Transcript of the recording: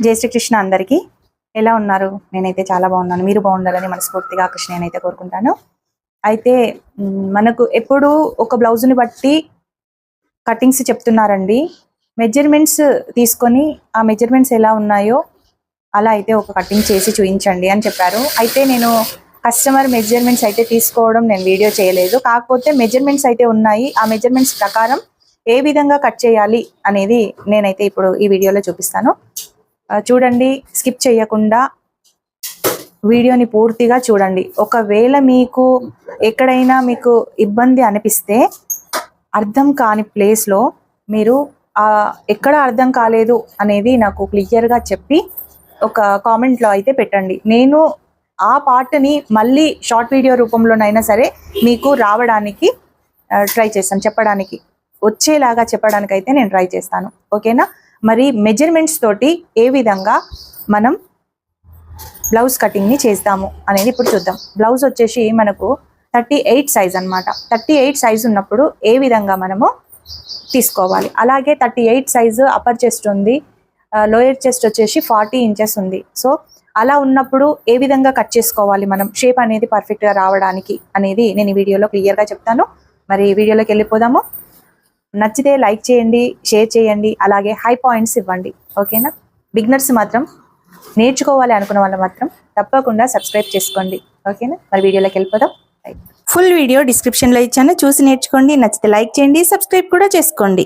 జై శ్రీకృష్ణ అందరికీ ఎలా ఉన్నారు? నేనైతే చాలా బాగున్నాను. మీరు బాగుండాలని మనస్ఫూర్తిగా కృష్ణ నేనైతే కోరుకుంటాను. అయితే మనకు ఎప్పుడు ఒక బ్లౌజ్ని బట్టి కటింగ్స్ చెప్తున్నారండి. మెజర్మెంట్స్ తీసుకొని ఆ మెజర్మెంట్స్ ఎలా ఉన్నాయో అలా అయితే ఒక కటింగ్ చేసి చూపించండి అని చెప్పారు. అయితే నేను కస్టమర్ మెజర్మెంట్స్ అయితే తీసుకోవడం నేను వీడియో చేయలేదు. కాకపోతే మెజర్మెంట్స్ అయితే ఉన్నాయి. ఆ మెజర్మెంట్స్ ప్రకారం ఏ విధంగా కట్ చేయాలి అనేది నేనైతే ఇప్పుడు ఈ వీడియోలో చూపిస్తాను. చూడండి, స్కిప్ చేయకుండా వీడియోని పూర్తిగా చూడండి. ఒకవేళ మీకు ఎక్కడైనా మీకు ఇబ్బంది అనిపిస్తే అర్థం కాని ప్లేస్లో మీరు ఎక్కడ అర్థం కాలేదు అనేది నాకు క్లియర్గా చెప్పి ఒక కామెంట్లో అయితే పెట్టండి. నేను ఆ పార్ట్ని మళ్ళీ షార్ట్ వీడియో రూపంలోనైనా సరే మీకు రావడానికి ట్రై చేస్తాను, చెప్పడానికి వచ్చేలాగా చెప్పడానికి అయితే నేను ట్రై చేస్తాను. ఓకేనా? మరి మెజర్మెంట్స్ తోటి ఏ విధంగా మనం బ్లౌజ్ కటింగ్ని చేస్తాము అనేది ఇప్పుడు చూద్దాం. బ్లౌజ్ వచ్చేసి మనకు 38 సైజ్ అనమాట. 38 సైజ్ ఉన్నప్పుడు ఏ విధంగా మనము తీసుకోవాలి. అలాగే 38 సైజు అప్పర్ చెస్ట్ ఉంది, లోయర్ చెస్ట్ వచ్చేసి 40 ఇంచెస్ ఉంది. సో అలా ఉన్నప్పుడు ఏ విధంగా కట్ చేసుకోవాలి, మనం షేప్ అనేది పర్ఫెక్ట్గా రావడానికి అనేది నేను ఈ వీడియోలో క్లియర్గా చెప్తాను. మరి వీడియోలోకి వెళ్ళిపోదాము. నచ్చితే లైక్ చేయండి, షేర్ చేయండి, అలాగే హై పాయింట్స్ ఇవ్వండి. ఓకేనా? బిగినర్స్ మాత్రం, నేర్చుకోవాలి అనుకున్న వాళ్ళు మాత్రం తప్పకుండా సబ్స్క్రైబ్ చేసుకోండి. ఓకేనా? మరి వీడియోలోకి వెళ్ళిపోదాం. ఫుల్ వీడియో డిస్క్రిప్షన్లో ఇచ్చాను, చూసి నేర్చుకోండి. నచ్చితే లైక్ చేయండి, సబ్స్క్రైబ్ కూడా చేసుకోండి.